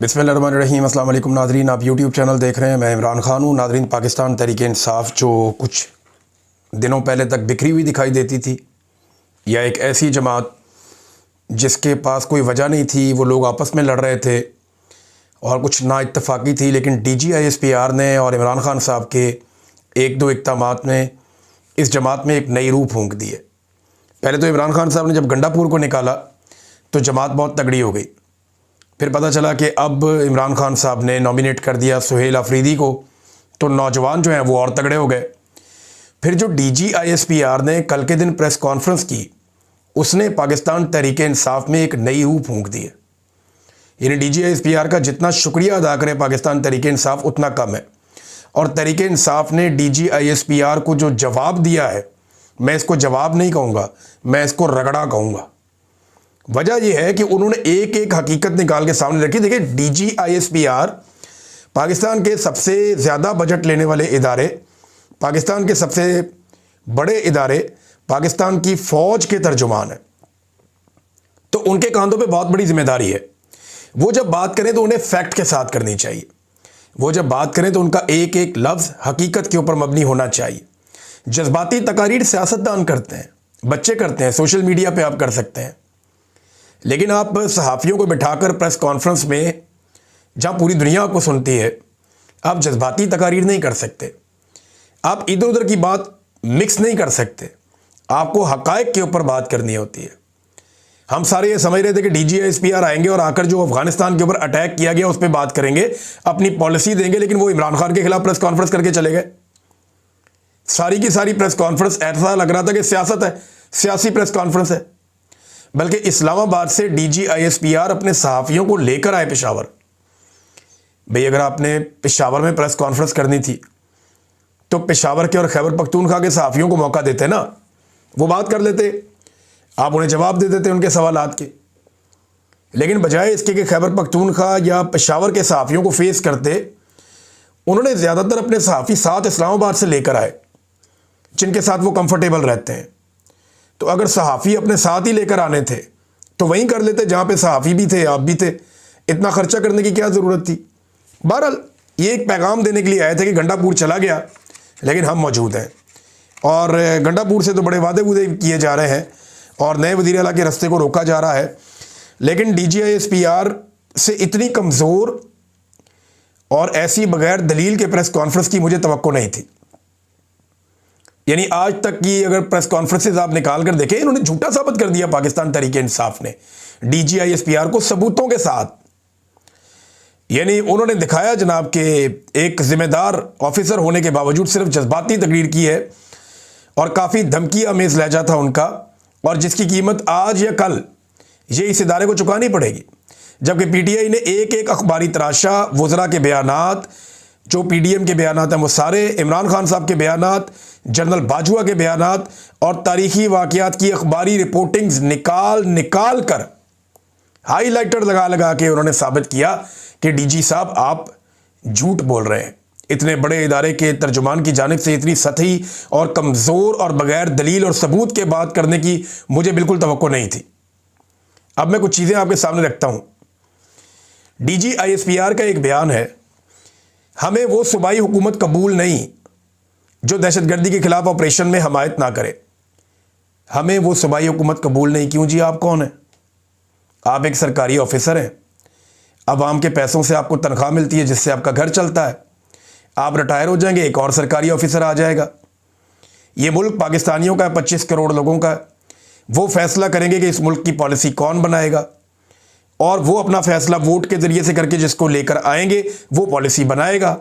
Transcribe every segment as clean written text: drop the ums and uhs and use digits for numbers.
बिस्मिल्लाहिर्रहमानिर्रहीम। अस्सलाम वालेकुम नाज़रीन, आप यूट्यूब चैनल देख रहे हैं। मैं इमरान खान हूँ। नाज़रीन, पाकिस्तान तहरीक इंसाफ जो कुछ दिनों पहले तक बिखरी हुई दिखाई देती थी, या एक ऐसी जमात जिसके पास कोई वजह नहीं थी, वो लोग आपस में लड़ रहे थे और कुछ ना इत्तफाक़ी थी, लेकिन DGISPR ने और इमरान खान साहब के एक दो इक़दामात ने इस जमात में एक नई रूह फूंक दी है। पहले तो इमरान खान साहब ने जब गंडापुर को निकाला तो जमात बहुत तगड़ी हो गई। फिर पता चला कि अब इमरान खान साहब ने नॉमिनेट कर दिया सुहेल अफरीदी को, तो नौजवान जो हैं वो और तगड़े हो गए। फिर जो DGISPR ने कल के दिन प्रेस कॉन्फ्रेंस की, उसने पाकिस्तान तहरीक इंसाफ में एक नई रूह फूंक दी है। यानी DGISPR का जितना शुक्रिया अदा करे पाकिस्तान तहरीक इंसाफ उतना कम है। और तहरीक इंसाफ ने DGISPR को जो जवाब दिया है, मैं इसको जवाब नहीं कहूँगा, मैं इसको रगड़ा कहूँगा। वजह यह है कि उन्होंने एक एक हकीकत निकाल के सामने रखी। देखिए, DGISPR पाकिस्तान के सबसे ज़्यादा बजट लेने वाले इदारे, पाकिस्तान के सबसे बड़े इदारे, पाकिस्तान की फ़ौज के तर्जुमान है, तो उनके कांधों पे बहुत बड़ी जिम्मेदारी है। वो जब बात करें तो उन्हें फैक्ट के साथ करनी चाहिए। वो जब बात करें तो उनका एक एक लफ्ज़ हकीकत के ऊपर मबनी होना चाहिए। जज्बाती तकारीर सियासतदान करते हैं, बच्चे करते हैं, सोशल मीडिया पे आप कर सकते हैं, लेकिन आप सहाफ़ियों को बिठाकर प्रेस कॉन्फ्रेंस में, जहां पूरी दुनिया आपको सुनती है, आप जज्बाती तकारीर नहीं कर सकते। आप इधर उधर की बात मिक्स नहीं कर सकते। आपको हक़ाइक़ के ऊपर बात करनी होती है। हम सारे ये समझ रहे थे कि DGISPR आएंगे और आकर जो अफगानिस्तान के ऊपर अटैक किया गया उस पर बात करेंगे, अपनी पॉलिसी देंगे, लेकिन वो इमरान खान के खिलाफ प्रेस कॉन्फ्रेंस करके चले गए। सारी की सारी प्रेस कॉन्फ्रेंस ऐसा लग रहा था कि सियासत है, सियासी प्रेस कॉन्फ्रेंस है। बल्कि इस्लामाबाद से DGISPR अपने सहाफ़ियों को लेकर आए पेशावर। भाई, अगर आपने पेशावर में प्रेस कॉन्फ्रेंस करनी थी तो पेशावर के और खैबर पख्तूनख्वा के सहाफ़ियों को मौका देते ना, वो बात कर लेते, आप उन्हें जवाब दे देते उनके सवालात के। लेकिन बजाय इसके कि खैबर पख्तूनख्वा या पेशावर के सहाफ़ियों को फेस करते, उन्होंने ज़्यादातर अपने सहाफ़ी साथ इस्लामाबाद से लेकर आए, जिनके साथ वो कंफर्टेबल रहते हैं। तो अगर सहाफ़ी अपने साथ ही लेकर आने थे तो वहीं कर लेते जहाँ पे सहाफ़ी भी थे, आप भी थे। इतना खर्चा करने की क्या ज़रूरत थी। बहरहाल, ये एक पैगाम देने के लिए आए थे कि गंडापुर चला गया, लेकिन हम मौजूद हैं। और गंडापुर से तो बड़े वादे वूदे किए जा रहे हैं और नए वज़ीर आला के रास्ते को रोका जा रहा है, लेकिन DGISPR से इतनी कमज़ोर और ऐसी बग़ैर दलील के प्रेस कॉन्फ्रेंस की मुझे तवक्को नहीं थी। यानी आज तक की अगर प्रेस कॉन्फ्रेंसेज आप निकाल कर देखें, इन्होंने झूठा साबित कर दिया पाकिस्तान तहरीक इंसाफ ने DGISPR को सबूतों के साथ। यानी उन्होंने दिखाया जनाब के एक जिम्मेदार ऑफिसर होने के बावजूद सिर्फ जज्बाती तकरीर की है और काफ़ी धमकी आमेज लहजा था उनका, और जिसकी कीमत आज या कल ये इस इदारे को चुकानी पड़ेगी। जबकि PTI ने एक एक अखबारी तराशा, वज़रा के बयानात, जो PDM के बयानात हैं वो सारे, इमरान खान साहब के बयानात, जनरल बाजवा के बयानात और तारीख़ी वाक़यात की अखबारी रिपोर्टिंग्स निकाल निकाल कर, हाईलाइटर लगा लगा के उन्होंने साबित किया कि DG साहब आप झूठ बोल रहे हैं। इतने बड़े इदारे के तर्जुमान की जानिब से इतनी सतही और कमज़ोर और बग़ैर दलील और सबूत के बात करने की मुझे बिल्कुल तवक्को नहीं थी। अब मैं कुछ चीज़ें आपके सामने रखता हूँ। DGISPR का एक बयान है, हमें वो सूबाई हुकूमत कबूल नहीं जो दहशतगर्दी के खिलाफ ऑपरेशन में हमायत ना करे। हमें वो सूबाई हुकूमत कबूल नहीं। क्यों जी? आप कौन हैं? आप एक सरकारी ऑफिसर हैं। अवाम के पैसों से आपको तनख्वाह मिलती है जिससे आपका घर चलता है। आप रिटायर हो जाएंगे, एक और सरकारी ऑफिसर आ जाएगा। ये मुल्क पाकिस्तानियों का 25 करोड़ लोगों का। वो फैसला करेंगे कि इस मुल्क की पॉलिसी कौन बनाएगा, और वो अपना फैसला वोट के ज़रिए से करके जिसको लेकर आएंगे वो पॉलिसी बनाएगा।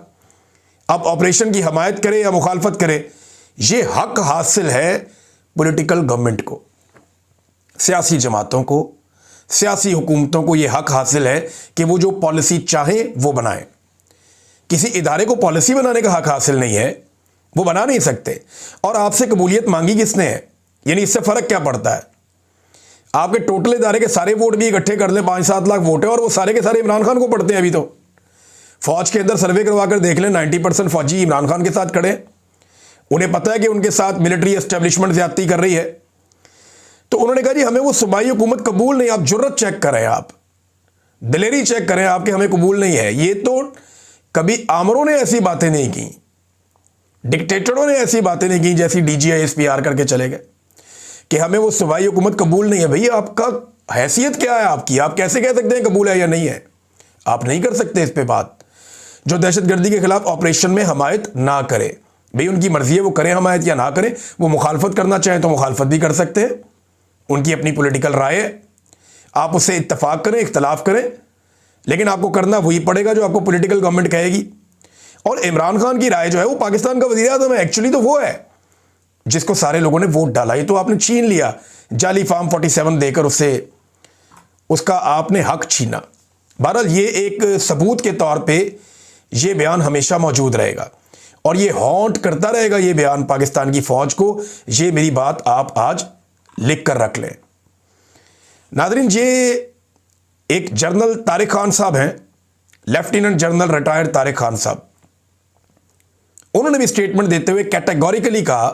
अब ऑपरेशन की हमायत करे या मुखालफत करे, ये हक हासिल है पॉलिटिकल गवर्नमेंट को, सियासी जमातों को, सियासी हुकूमतों को। ये हक हासिल है कि वो जो पॉलिसी चाहे वो बनाए। किसी इदारे को पॉलिसी बनाने का हक हासिल नहीं है, वो बना नहीं सकते। और आपसे कबूलियत मांगी किसने है? यानी इससे फ़र्क क्या पड़ता है? आपके टोटल इदारे के सारे वोट भी इकट्ठे कर लें, 5-7 लाख वोट है, और वो सारे के सारे इमरान खान को पढ़ते हैं। अभी तो फौज के अंदर सर्वे करवा कर देख लें, 90% फौजी इमरान खान के साथ खड़े। उन्हें पता है कि उनके साथ मिलिट्री एस्टेब्लिशमेंट ज्यादती कर रही है। तो उन्होंने कहा जी हमें वो सूबाई हुकूमत कबूल नहीं। आप जुर्रत चेक करें, आप दिलेरी चेक करें आपके, हमें कबूल नहीं है। ये तो कभी आमरों ने ऐसी बातें नहीं की, डिक्टेटरों ने ऐसी बातें नहीं की जैसी DGISPR करके चले गए कि हमें वो सूबाई हुकूमत कबूल नहीं है। भैया आपका हैसियत क्या है आपकी? आप कैसे कह सकते हैं कबूल है या नहीं है? आप नहीं कर सकते इस पे बात। जो दहशतगर्दी के खिलाफ ऑपरेशन में हमायत ना करे, भाई उनकी मर्जी है वो करें हमायत या ना करें। वो मुखालफत करना चाहें तो मुखालफत भी कर सकते हैं, उनकी अपनी पॉलिटिकल राय है। आप उससे इत्तफाक करें, इख्तलाफ करें, लेकिन आपको करना वही पड़ेगा जो आपको पॉलिटिकल गवर्नमेंट कहेगी। और इमरान खान की राय जो है वो पाकिस्तान का वज़ीर आज़म है, एक्चुअली तो वो है जिसको सारे लोगों ने वोट डाला। ये तो आपने छीन लिया, जाली फॉर्म 47 देकर उससे उसका आपने हक छीना। बहरहाल ये एक सबूत के तौर पे ये बयान हमेशा मौजूद रहेगा और ये हॉन्ट करता रहेगा ये बयान पाकिस्तान की फौज को। ये मेरी बात आप आज लिख कर रख लें। नाज़रीन, ये एक जनरल तारिक खान साहब हैं, lieutenant general retired Tariq Khan साहब। उन्होंने भी स्टेटमेंट देते हुए कैटेगोरिकली कहा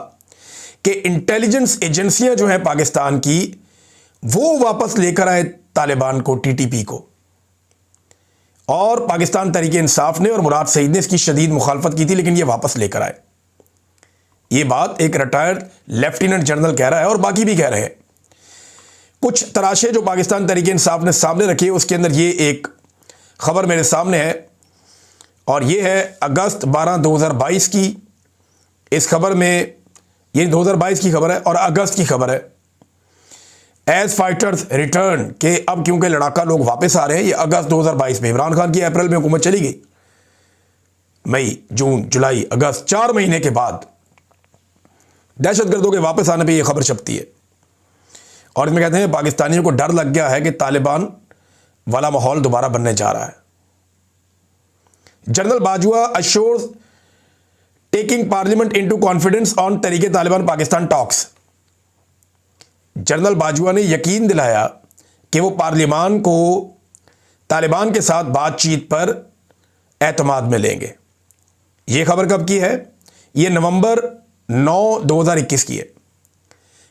कि इंटेलिजेंस एजेंसियां जो हैं पाकिस्तान की, वो वापस लेकर आए तालिबान को, TTP को। और पाकिस्तान तहरीक इंसाफ ने और मुराद सईद ने इसकी शदीद मुखालफत की थी, लेकिन ये वापस लेकर आए। ये बात एक रिटायर्ड लेफ्टिनेंट जनरल कह रहा है और बाकी भी कह रहे हैं। कुछ तराशे जो पाकिस्तान तहरीक इंसाफ ने सामने रखी है, उसके अंदर ये एक खबर मेरे सामने है और ये है अगस्त 12, 2022 की। इस खबर में, ये 2022 की खबर है और अगस्त की खबर है। एज फाइटर्स रिटर्न के, अब क्योंकि लड़ाका लोग वापस आ रहे हैं, ये अगस्त 2022 में। इमरान खान की अप्रैल में हुकूमत चली गई, मई, जून, जुलाई, अगस्त, 4 महीने के बाद दहशतगर्दों के वापस आने पे ये खबर छपती है और इसमें कहते हैं पाकिस्तानियों को डर लग गया है कि तालिबान वाला माहौल दोबारा बनने जा रहा है। General Bajwa assures taking parliament into confidence on तरीके तालिबान पाकिस्तान टॉक्स। जनरल बाजवा ने यकीन दिलाया कि वो पार्लियामान को तालिबान के साथ बातचीत पर एतमाद में लेंगे। ये खबर कब की है? ये नवंबर 9, 2021 की है,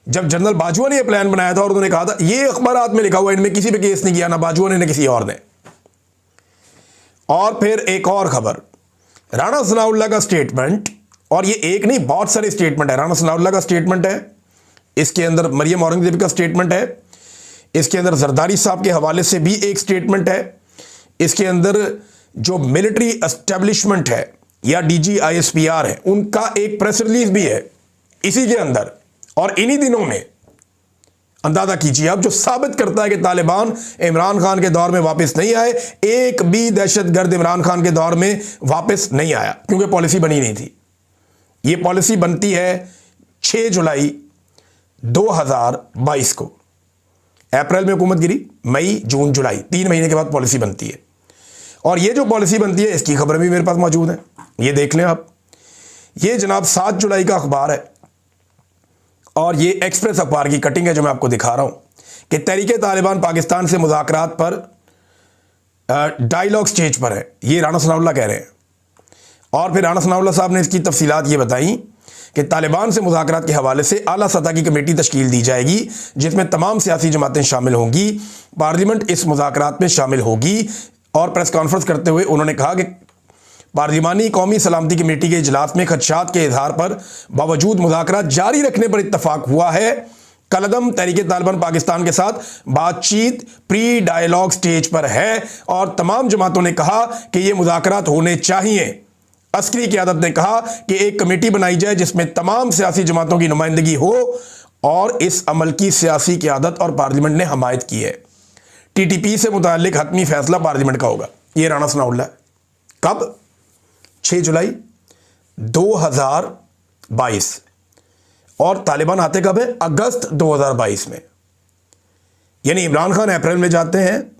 जब जनरल बाजवा ने यह प्लान बनाया था और उन्होंने कहा था, ये अखबारात में लिखा हुआ, इनमें किसी पे केस नहीं किया, ना बाजवा ने ना किसी और ने। और फिर एक और खबर, राणा सनाउल्लाह का स्टेटमेंट, और ये एक नहीं बहुत सारे स्टेटमेंट है। राणा सनाउल्लाह का स्टेटमेंट है, इसके अंदर मरियम औरंगजेब का स्टेटमेंट है, इसके अंदर जरदारी साहब के हवाले से भी एक स्टेटमेंट है, इसके अंदर जो मिलिट्री एस्टेब्लिशमेंट है या DGISPR है उनका एक प्रेस रिलीज भी है इसी के अंदर। और इन्हीं दिनों में अंदाजा कीजिए अब, जो साबित करता है कि तालिबान इमरान खान के दौर में वापस नहीं आए। एक भी दहशतगर्द इमरान खान के दौर में वापस नहीं आया, क्योंकि पॉलिसी बनी नहीं थी। ये पॉलिसी बनती है 6 जुलाई 2022 को। अप्रैल में हुकूमत गिरी, मई, जून, जुलाई, 3 महीने के बाद पॉलिसी बनती है। और ये जो पॉलिसी बनती है इसकी खबरें भी मेरे पास मौजूद हैं, ये देख लें आप। ये जनाब 7 जुलाई का अखबार है और ये एक्सप्रेस अखबार की कटिंग है जो मैं आपको दिखा रहा हूं कि तहरीके तालिबान पाकिस्तान से मुज़ाकरात पर डायलॉग स्टेज पर है। ये राणा सनाउल्लाह कह रहे हैं। और फिर राणा सनाउल्लाह साहब ने इसकी तफसीलात ये बताई कि तालिबान से मुज़ाकरात के हवाले से आला सतह की कमेटी तश्कील दी जाएगी जिसमें तमाम सियासी जमातें शामिल होंगी। पार्लियामेंट इस मुज़ाकरात में शामिल होगी। और प्रेस कॉन्फ्रेंस करते हुए उन्होंने कहा कि पार्लिमानी कौमी सलामती कमेटी के इजलास में खदशात के इजहार पर बावजूद मुज़ाकरात जारी रखने पर इत्तफाक हुआ है। कलदम तहरीके तालिबान पाकिस्तान के साथ बातचीत प्री डायलॉग स्टेज पर है और तमाम जमातों ने कहा कि ये मुज़ाकरात होने चाहिए। अस्करी क़यादत ने कहा कि एक कमेटी बनाई जाए जिसमें तमाम सियासी जमातों की नुमाइंदगी हो और इस अमल की सियासी क़यादत और पार्लियामेंट ने हमायत की है। TTP से मुताल्लिक हतमी फैसला पार्लियामेंट का होगा। ये राणा सनाउल्लाह। कब? 6 जुलाई 2022। और तालिबान आते कब है? अगस्त 2022 में। यानी इमरान खान अप्रैल में जाते हैं,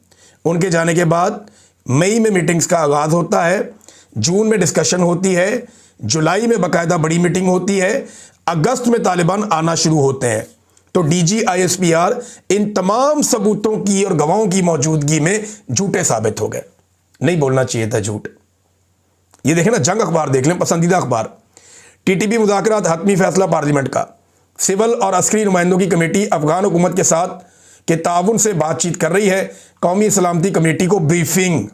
उनके जाने के बाद मई में मीटिंग्स का आगाज़ होता है, जून में डिस्कशन होती है, जुलाई में बाकायदा बड़ी मीटिंग होती है, अगस्त में तालिबान आना शुरू होते हैं। तो DGISPR इन तमाम सबूतों की और गवाहों की मौजूदगी में झूठे साबित हो गए। नहीं बोलना चाहिए था झूठ। ये देखें ना, जंग अखबार देख लें, पसंदीदा अखबार। TTP मुज़ाकरात हतमी फैसला पार्लियामेंट का। सिविल और अस्करी नुमाइंदों की कमेटी अफगान हुकूमत के साथ के ताउन से बातचीत कर रही है। कौमी सलामती कमेटी को ब्रीफिंग।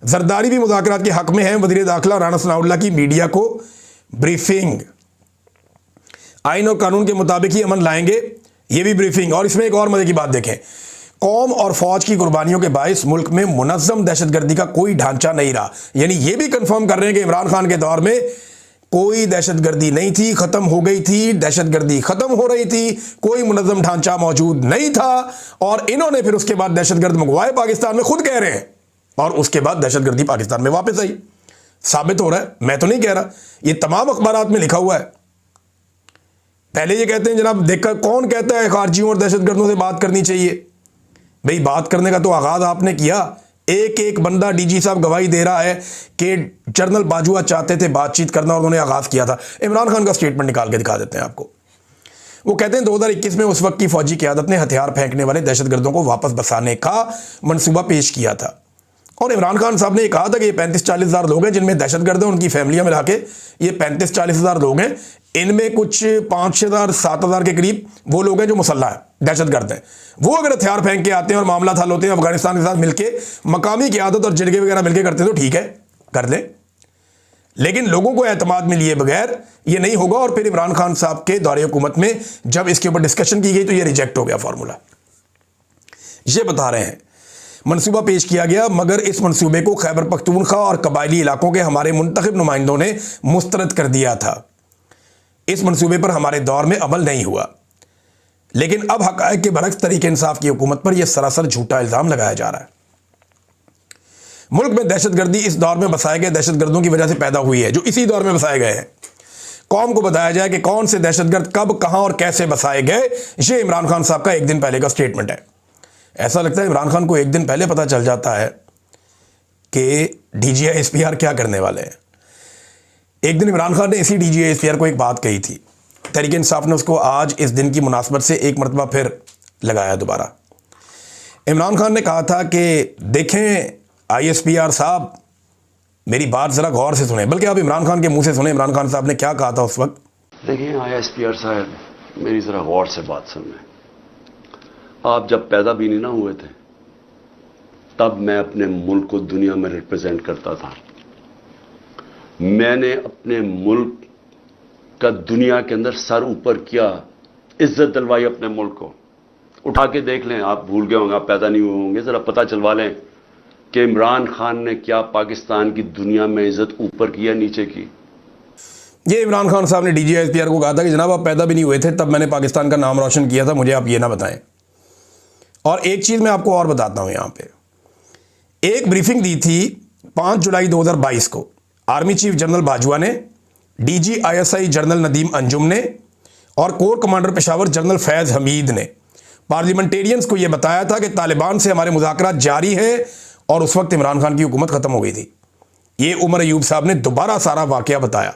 जरदारी भी मुज़ाकरात के हक में है। वज़ीर दाखिला राना सनाउल्लाह की मीडिया को ब्रीफिंग। आइन और कानून के मुताबिक ही अमन लाएंगे, ये भी ब्रीफिंग। और इसमें एक और मजे की बात देखें, कौम और फौज की कुर्बानियों के बायस मुल्क में मुनज़्ज़म दहशतगर्दी का कोई ढांचा नहीं रहा। यानी ये भी कंफर्म कर रहे हैं कि इमरान खान के दौर में कोई दहशतगर्दी नहीं थी, खत्म हो गई थी, दहशतगर्दी खत्म हो रही थी, कोई मुनज़्ज़म ढांचा मौजूद नहीं था। और इन्होंने फिर उसके बाद दहशतगर्द मंगवाए पाकिस्तान में, खुद कह रहे हैं, और उसके बाद दहशतगर्दी पाकिस्तान में वापस आई। साबित हो रहा है, मैं तो नहीं कह रहा, ये तमाम अखबारात में लिखा हुआ है। पहले ये कहते हैं जनाब देखकर कौन कहता है खारजियों और दहशतगर्दों से बात करनी चाहिए। भाई बात करने का तो आगाज आपने किया। एक एक बंदा, डीजी साहब गवाही दे रहा है कि जनरल बाजवा चाहते थे बातचीत करना और उन्होंने आगाज किया था। इमरान खान का स्टेटमेंट निकाल के दिखा देते हैं आपको। वो कहते हैं 2021 में उस वक्त की फौजी क़यादत ने हथियार फेंकने वाले दहशतगर्दों को वापस बसाने का मंसूबा पेश किया था। और इमरान खान साहब ने ये कहा था कि ये 35-40 हज़ार लोग हैं जिनमें दहशतगर्द हैं, उनकी फैमिलियां मिला के ये 35-40 हज़ार लोग हैं। इनमें कुछ 5,000-7 हज़ार के करीब वो लोग हैं जो मुसल्ला है, दहशतगर्द हैं। वो अगर हथियार फेंक के आते हैं और मामला हल होते हैं अफगानिस्तान के साथ मिलके, मकामी क़यादत और जिरगे वगैरह मिलकर करते हैं तो ठीक है, कर लें। लेकिन लोगों को एतमाद में लिए बगैर ये नहीं होगा। और फिर इमरान खान साहब के दौरे हुकूमत में जब इसके ऊपर डिस्कशन की गई तो ये रिजेक्ट हो गया फार्मूला। ये बता रहे हैं मंसूबा पेश किया गया, मगर इस मंसूबे को खैबर पख्तूनख्वा और कबायली इलाकों के हमारे मुंतखब नुमाइंदों ने मुस्तरद कर दिया था। इस मंसूबे पर हमारे दौर में अमल नहीं हुआ। लेकिन अब हक़ाइक़ के बरक्स तहरीक इंसाफ की हुकूमत पर यह सरासर झूठा इल्ज़ाम लगाया जा रहा है। मुल्क में दहशतगर्दी इस दौर में बसाए गए दहशतगर्दों की वजह से पैदा हुई है, जो इसी दौर में बसाए गए हैं। कौम को बताया जाए कि कौन से दहशतगर्द कब, कहां और कैसे बसाए गए। यह इमरान खान साहब का एक दिन पहले का स्टेटमेंट है। ऐसा लगता है इमरान खान को एक दिन पहले पता चल जाता है कि DGI-SPR क्या करने वाले हैं। एक दिन इमरान खान ने इसी DGI-SPR को एक बात कही थी। तहरीक इंसाफ ने उसको आज इस दिन की मुनासबत से एक मरतबा फिर लगाया दोबारा। इमरान खान ने कहा था कि देखें ISPR साहब, मेरी बात ज़रा गौर से सुने, बल्कि आप इमरान खान के मुंह से सुने इमरान खान साहब ने क्या कहा था उस वक्त। देखें ISPR साहब, मेरी ज़रा गौर से बात सुन लें। आप जब पैदा भी नहीं ना हुए थे तब मैं अपने मुल्क को दुनिया में रिप्रेजेंट करता था। मैंने अपने मुल्क का दुनिया के अंदर सर ऊपर किया, इज्जत दिलवाई अपने मुल्क को। उठा के देख लें, आप भूल गए होंगे, आप पैदा नहीं हुए होंगे, ज़रा पता चलवा लें कि इमरान खान ने क्या पाकिस्तान की दुनिया में इज्जत ऊपर की या नीचे की। ये इमरान खान साहब ने DGI-SPR को कहा था कि जनाब आप पैदा भी नहीं हुए थे तब मैंने पाकिस्तान का नाम रोशन किया था, मुझे आप ये ना बताएं। और एक चीज़ मैं आपको और बताता हूँ, यहाँ पे एक ब्रीफिंग दी थी 5 जुलाई 2022 को आर्मी चीफ जनरल बाजवा ने, DG ISI general Nadeem Anjum ने और कोर कमांडर पेशावर जनरल फैज़ हमीद ने पार्लियामेंटेरियंस को यह बताया था कि तालिबान से हमारे मुज़ाकरात जारी है। और उस वक्त इमरान खान की हुकूमत ख़त्म हो गई थी। ये उमर अयूब साहब ने दोबारा सारा वाक़या बताया।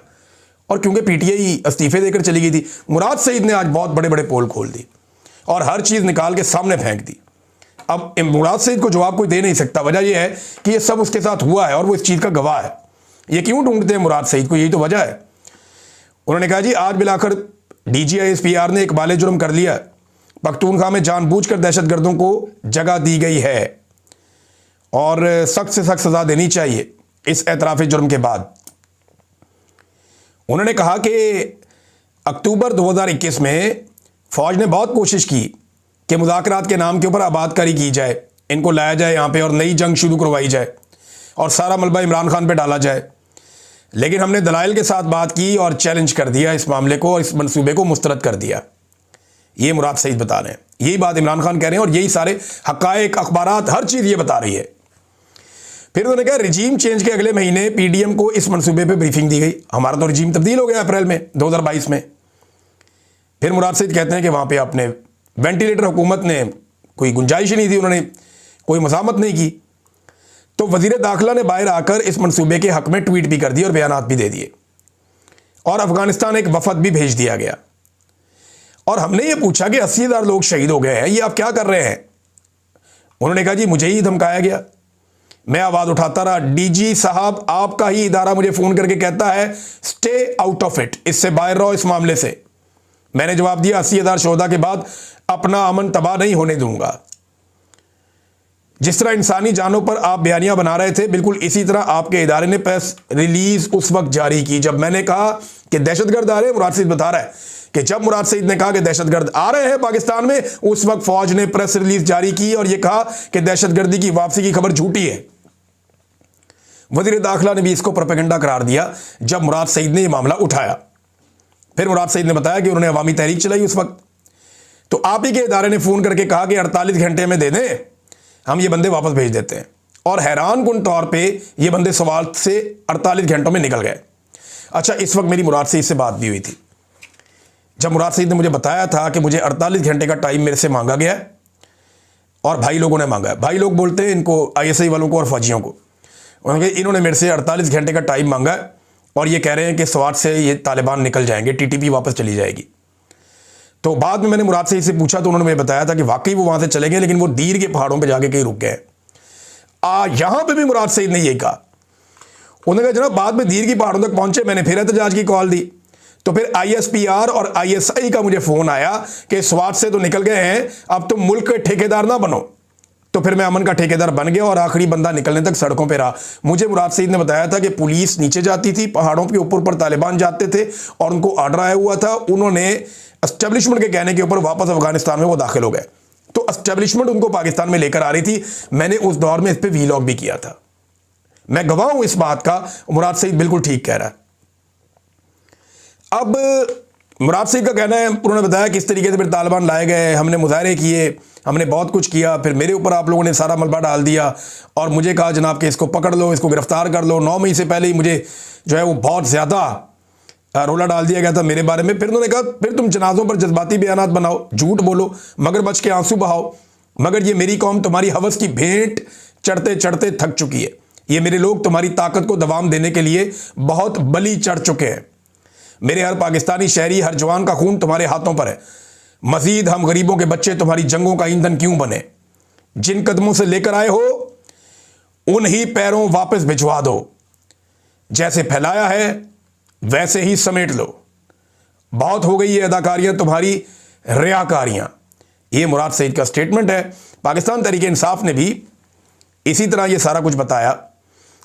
और क्योंकि PTI इस्तीफ़े देकर चली गई थी, मुराद सईद ने आज बहुत बड़े बड़े पोल खोल दी और हर चीज़ निकाल के सामने फेंक दी। अब मुराद सईद को जवाब कोई दे नहीं सकता। वजह यह है कि ये सब उसके साथ हुआ है और वो इस चीज़ का गवाह है। ये क्यों ढूंढते हैं मुराद सईद को, यही तो वजह है। उन्होंने कहा जी आज मिलाकर DGI-SPR ने इकबाल जुर्म कर लिया, पख्तूनख्वा में जानबूझकर दहशतगर्दों को जगह दी गई है और सख्त से सख्त सज़ा देनी चाहिए इस एतराफ़ जुर्म के बाद। उन्होंने कहा कि अक्टूबर 2021 में फ़ौज ने बहुत कोशिश की कि मुज़ाकरात के नाम के ऊपर आबादकारी की जाए, इनको लाया जाए यहाँ पे और नई जंग शुरू करवाई जाए और सारा मलबा इमरान खान पे डाला जाए। लेकिन हमने दलाइल के साथ बात की और चैलेंज कर दिया इस मामले को और इस मंसूबे को मुस्तरद कर दिया। ये मुराद सईद बता रहे हैं, यही बात इमरान खान कह रहे हैं और यही सारे हक़ाइक़, अखबारात, हर चीज़ ये बता रही है। फिर उन्होंने कहा रिजीम चेंज के अगले महीने PDM को इस मंसूबे पे ब्रीफिंग दी गई। हमारा तो रिजीम तब्दील हो गया अप्रैल में 2022 में। फिर मुराद सईद कहते हैं कि वहाँ पे आपने वेंटिलेटर हुकूमत ने कोई गुंजाइश ही नहीं थी, उन्होंने कोई मज़ामत नहीं की। तो वज़ीर दाखिला ने बाहर आकर इस मंसूबे के हक़ में ट्वीट भी कर दिए और बयानात भी दे दिए और अफ़गानिस्तान एक वफ़द भी भेज दिया गया। और हमने ये पूछा कि 80,000 लोग शहीद हो गए हैं, ये आप क्या कर रहे हैं। उन्होंने कहा जी मुझे ही धमकाया गया, मैं आवाज़ उठाता रहा। DG साहब, आपका ही इदारा मुझे फ़ोन करके कहता है स्टे आउट ऑफ इट, इससे बाहर रहो इस मामले से। मैंने जवाब दिया 80,000 शोधा के बाद अपना अमन तबाह नहीं होने दूंगा। जिस तरह इंसानी जानों पर आप बयानियां बना रहे थे, बिल्कुल इसी तरह आपके इदारे ने प्रेस रिलीज उस वक्त जारी की जब मैंने कहा कि दहशतगर्द आ रहे हैं। मुराद सईद बता रहा है कि जब मुराद सईद ने कहा कि दहशतगर्द आ रहे हैं पाकिस्तान में, उस वक्त फौज ने प्रेस रिलीज जारी की और यह कहा कि दहशतगर्दी की वापसी की खबर झूठी है। वजीर दाखिला ने भी इसको प्रोपेगेंडा करार दिया जब मुराद सईद ने यह मामला उठाया। फिर मुराद सईद ने बताया कि उन्होंने अवामी तहरीक चलाई उस वक्त, तो आप ही के इदारे ने फोन करके कहा कि 48 घंटे में दे दें, हम ये बंदे वापस भेज देते हैं। और हैरान कुन तौर पे ये बंदे सवाल से 48 घंटों में निकल गए। अच्छा, इस वक्त मेरी मुराद सईद से बात भी हुई थी। जब मुराद सईद ने मुझे बताया था कि मुझे 48 घंटे का टाइम मेरे से मांगा गया है और भाई लोगों ने मांगा है। भाई लोग बोलते हैं इनको, ISI वालों को और फौजियों को। इन्होंने मेरे से 48 घंटे का टाइम मांगा है और ये कह रहे हैं कि स्वाट से ये तालिबान निकल जाएंगे, TTP वापस चली जाएगी। तो बाद में मैंने मुराद सईद से पूछा तो उन्होंने मुझे बताया था कि वाकई वो वहां से चले गए, लेकिन वो दीर के पहाड़ों पे जाके कहीं रुक गए। यहां पे भी मुराद सईद ने यही कहा। उन्होंने कहा जनाब बाद में दीर की पहाड़ों तक पहुंचे, मैंने फिर एहतजाज की कॉल दी, तो फिर ISPR और ISI का मुझे फोन आया कि स्वाट से तो निकल गए हैं, अब तुम मुल्क के ठेकेदार ना बनो। तो फिर मैं अमन का ठेकेदार बन गया और आखिरी बंदा निकलने तक सड़कों पे रहा। मुझे मुराद सईद ने बताया था कि पुलिस नीचे जाती थी, पहाड़ों के ऊपर तालिबान जाते थे और उनको ऑर्डर आया हुआ था। उन्होंने एस्टेब्लिशमेंट के कहने के ऊपर वापस अफगानिस्तान में वो दाखिल हो गए, तो एस्टेब्लिशमेंट उनको पाकिस्तान में लेकर आ रही थी। मैंने उस दौर में इस पर वीलॉग भी किया था, मैं गवाह हूं इस बात का। मुराद सईद बिल्कुल ठीक कह रहा है। अब मुराद सईद का कहना है, उन्होंने बताया किस तरीके से फिर तालिबान लाए गए, हमने मुजाहरे किए, हमने बहुत कुछ किया, फिर मेरे ऊपर आप लोगों ने सारा मलबा डाल दिया और मुझे कहा जनाब कि इसको पकड़ लो, इसको गिरफ्तार कर लो। 9 मई से पहले ही मुझे जो है वो बहुत ज़्यादा रोला डाल दिया गया था मेरे बारे में। फिर उन्होंने कहा फिर तुम जनाजों पर जज्बाती बयानात बनाओ, झूठ बोलो, मगर बच के आंसू बहाओ, मगर ये मेरी कौम तुम्हारी हवस की भेंट चढ़ते चढ़ते थक चुकी है। ये मेरे लोग तुम्हारी ताकत को दबाम देने के लिए बहुत बली चढ़ चुके हैं। मेरे हर पाकिस्तानी शहरी, हर जवान का खून तुम्हारे हाथों पर है। मजीद हम गरीबों के बच्चे तुम्हारी जंगों का ईंधन क्यों बने? जिन कदमों से लेकर आए हो उन्हीं पैरों वापस भिजवा दो। जैसे फैलाया है वैसे ही समेट लो। बहुत हो गई ये अदाकारियां तुम्हारी, रियाकारियां। ये मुराद सईद का स्टेटमेंट है। पाकिस्तान तहरीक इंसाफ ने भी इसी तरह ये सारा कुछ बताया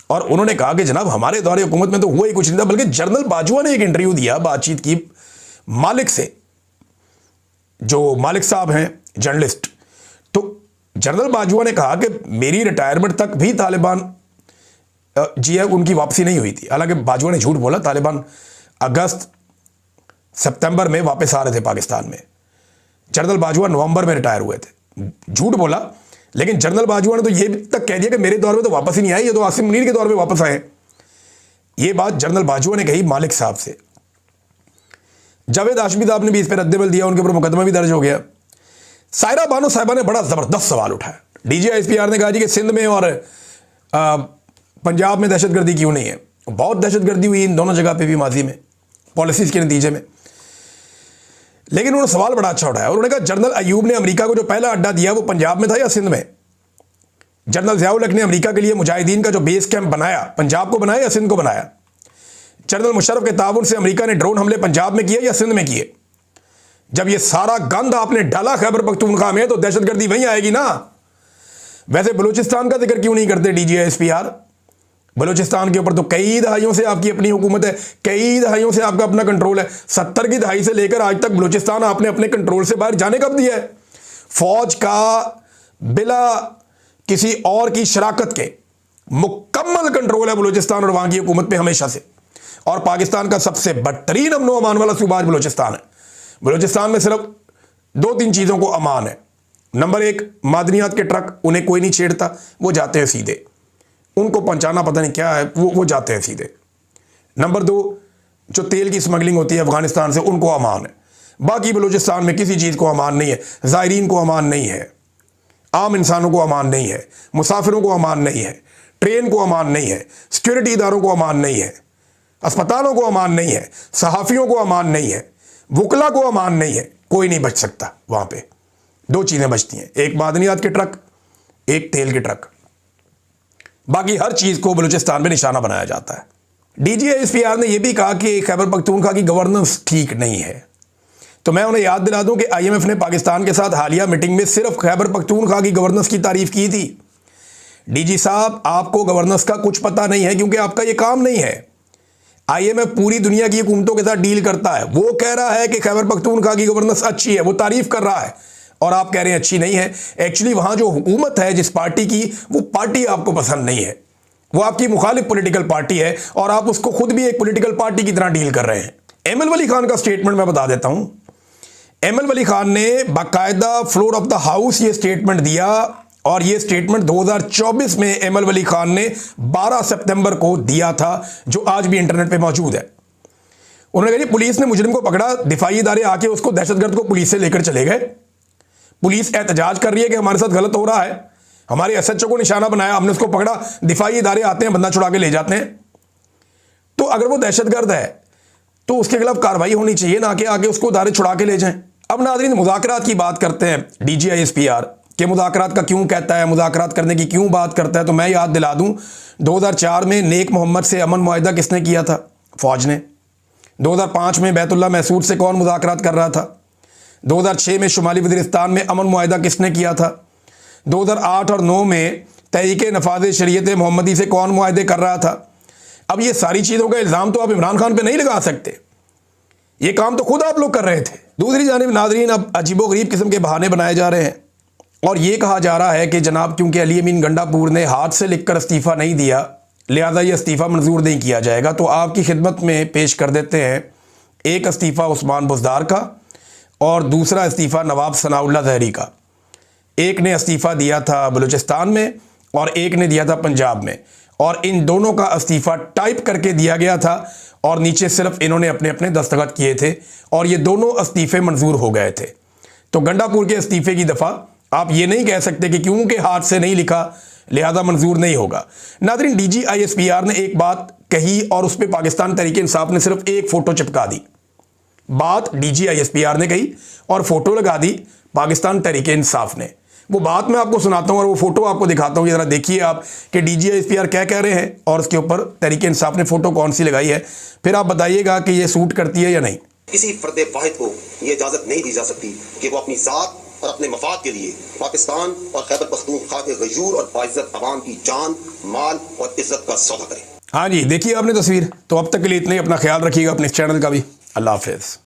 और उन्होंने कहा कि जनाब हमारे दौरे हुकूमत में तो हुआ ही कुछ नहीं था, बल्कि जनरल बाजवा ने एक इंटरव्यू दिया, बातचीत की मालिक से, जो मालिक साहब हैं जर्नलिस्ट। तो जनरल बाजवा ने कहा कि मेरी रिटायरमेंट तक भी तालिबान जी है उनकी वापसी नहीं हुई थी। हालांकि बाजवा ने झूठ बोला, तालिबान अगस्त सितंबर में वापस आ रहे थे पाकिस्तान में। जनरल बाजवा नवंबर में रिटायर हुए थे, झूठ बोला। लेकिन जनरल बाजवा ने तो ये तक कह दिया कि मेरे दौर में तो वापस ही नहीं आए, ये तो आसिम मुनीर के दौर में वापस आए। ये बात जनरल बाजवा ने कही मालिक साहब से। जावेद हाशमी साहब ने भी इस पर रद्दमल दिया, उनके ऊपर मुकदमा भी दर्ज हो गया। सायरा बानो साहिबा ने बड़ा जबरदस्त सवाल उठाया। DGISPR ने कहा जी कि सिंध में और पंजाब में दहशतगर्दी क्यों नहीं है? बहुत दहशतगर्दी हुई इन दोनों जगह पे भी माजी में, पॉलिसीज के नतीजे में। लेकिन उन्होंने सवाल बड़ा अच्छा उठाया। उन्होंने कहा जनरल अयूब ने अमेरिका को जो पहला अड्डा दिया वो पंजाब में था या सिंध में? जनरल ज़ियाउल हक ने अमेरिका के लिए मुजाहिदीन का जो बेस कैंप बनाया, पंजाब को बनाया या सिंध को बनाया? जनरल मुशर्रफ के ताउन से अमेरिका ने ड्रोन हमले पंजाब में किए या सिंध में किए? जब ये सारा गंद आपने डाला खैबर पख्तूनख्वा में तो दहशतगर्दी वहीं आएगी ना। वैसे बलूचिस्तान का जिक्र क्यों नहीं करते DGISPR? बलूचिस्तान के ऊपर तो कई दहाइयों से आपकी अपनी हुकूमत है, कई दहाइयों से आपका अपना कंट्रोल है। 70 की दहाई से लेकर आज तक बलूचिस्तान आपने अपने कंट्रोल से बाहर जाने कब दिया है? फौज का बिला किसी और की शराकत के मुकम्मल कंट्रोल है बलूचिस्तान और वहां की हुकूमत पे हमेशा से। और पाकिस्तान का सबसे बदतरीन अमन व अमान वाला सूबा आज बलूचिस्तान है। बलूचिस्तान में सिर्फ 2-3 चीज़ों को अमान है। नंबर 1, मादनियात के ट्रक, उन्हें कोई नहीं छेड़ता, वो जाते हैं सीधे, उनको पहुंचाना पता नहीं क्या है, वो जाते हैं सीधे। नंबर 2, जो तेल की स्मगलिंग होती है अफगानिस्तान से, उनको अमान है। बाकी बलूचिस्तान में किसी चीज़ को अमान नहीं है। ज़ायरीन को अमान नहीं है, आम इंसानों को अमान नहीं है, मुसाफिरों को अमान नहीं है, ट्रेन को अमान नहीं है, सिक्योरिटी इदारों को अमान नहीं है, अस्पतालों को अमान नहीं है, सहाफ़ियों को अमान नहीं है, वकला को अमान नहीं है। कोई नहीं बच सकता वहाँ पे। 2 चीज़ें बचती हैं, एक मादनियात के ट्रक, एक तेल के ट्रक। बाकी हर चीज़ को बलूचिस्तान में निशाना बनाया जाता है। DGISPR ने यह भी कहा कि खैबर पख्तूनख्वा की गवर्नेंस ठीक नहीं है। तो मैं उन्हें याद दिला दूं कि आईएमएफ ने पाकिस्तान के साथ हालिया मीटिंग में सिर्फ खैबर पख्तूनख्वा की गवर्नेंस की तारीफ की थी। डीजी साहब, आपको गवर्नेंस का कुछ पता नहीं है क्योंकि आपका ये काम नहीं है। आईएमएफ पूरी दुनिया की हुकूमतों के साथ डील करता है। वो कह रहा है कि खैबर पख्तूनख्वा की गवर्नेंस अच्छी है, वो तारीफ कर रहा है, और आप कह रहे हैं अच्छी नहीं है। एक्चुअली वहां जो हुकूमत है जिस पार्टी की, वो पार्टी आपको पसंद नहीं है, वो आपकी मुखालिफ पॉलिटिकल पार्टी है, और आप उसको खुद भी एक पॉलिटिकल पार्टी की तरह डील कर रहे हैं। एमएल वली खान का स्टेटमेंट मैं बता देता हूं। एमएल वली खान ने बाकायदा फ्लोर ऑफ द हाउस ये स्टेटमेंट दिया, और ये स्टेटमेंट 2024 में एमएल वली खान ने 12 सितंबर को दिया था, जो आज भी इंटरनेट पे मौजूद है। उन्होंने कहा पुलिस ने मुजरिम को पकड़ा, दिफाई इदारे आके उसको, दहशतगर्द को पुलिस से लेकर चले गए। पुलिस एहतजाज कर रही है कि हमारे साथ गलत हो रहा है, हमारे एसएचओ को निशाना बनाया, हमने उसको पकड़ा, दिफाई इदारे आते हैं, बंदा छुड़ा के ले जाते हैं। तो अगर वो दहशतगर्द है तो उसके खिलाफ कार्रवाई होनी चाहिए, ना कि आगे उसको इदारे छुड़ा के ले जाएं। अब नाज़रीन, मुज़ाकरात की बात करते हैं। DGISPR के मुज़ाकरात का क्यों कहता है, मुज़ाकरात करने की क्यों बात करता है, तो मैं याद दिला दूं 2004 में नेक मोहम्मद से अमन मुआहिदा किसने किया था? फौज ने। 2005 में बैतुल्ला महसूद से कौन मुज़ाकरात कर रहा था? 2006 में शुमाली वज़ीरिस्तान में अमन मुआहिदा किसने किया था? 2008 और 9 में तहरीक नफाज़ शरीयत मोहम्मदी से कौन मुआहिदे कर रहा था? अब ये सारी चीज़ों का इल्ज़ाम तो आप इमरान खान पे नहीं लगा सकते, ये काम तो खुद आप लोग कर रहे थे। दूसरी जानिब नाज़रीन, अब अजीबोगरीब किस्म के बहाने बनाए जा रहे हैं, और ये कहा जा रहा है कि जनाब क्योंकि अली अमीन गंडापुर ने हाथ से लिखकर इस्तीफ़ा नहीं दिया, लिहाजा ये इस्तीफ़ा मंजूर नहीं किया जाएगा। तो आपकी खिदमत में पेश कर देते हैं एक इस्तीफ़ा उस्मान बुज़दार का, और दूसरा इस्तीफ़ा नवाब सनाउल्लाह ज़हरी का। एक ने इस्तीफ़ा दिया था बलूचिस्तान में, और एक ने दिया था पंजाब में, और इन दोनों का इस्तीफ़ा टाइप करके दिया गया था, और नीचे सिर्फ इन्होंने अपने अपने दस्तखत किए थे, और ये दोनों इस्तीफ़े मंजूर हो गए थे। तो गंडापुर के इस्तीफ़े की दफ़ा आप ये नहीं कह सकते कि क्योंकि हाथ से नहीं लिखा लिहाजा मंजूर नहीं होगा। नाज़रीन, DGISPR ने एक बात कही, और उस पर पाकिस्तान तहरीक इंसाफ ने सिर्फ एक फ़ोटो चिपका दी। बात DGISPR ने कही और फ़ोटो लगा दी पाकिस्तान तहरीक इंसाफ ने। वो बात मैं आपको सुनाता हूँ और वो फ़ोटो आपको दिखाता हूँ। ये ज़रा देखिए आप कि DGISPR क्या कह रहे हैं, और उसके ऊपर तहरीक इंसाफ ने फ़ोटो कौन सी लगाई है, फिर आप बताइएगा कि ये सूट करती है या नहीं। किसी फर्द वाहिद को ये इजाज़त नहीं दी जा सकती कि वो अपनी ज़ात और अपने मफाद के लिए पाकिस्तान और खैबर पख्तूनख्वा के गयूर और बाइज़्ज़त अवाम की जान, माल और इज्जत का सौदा करें। हाँ जी, देखिए आपने तस्वीर। तो अब तक के लिए इतना ही, अपना ख्याल रखिएगा, अपने इस चैनल का भी। अल्लाह हाफ़िज़।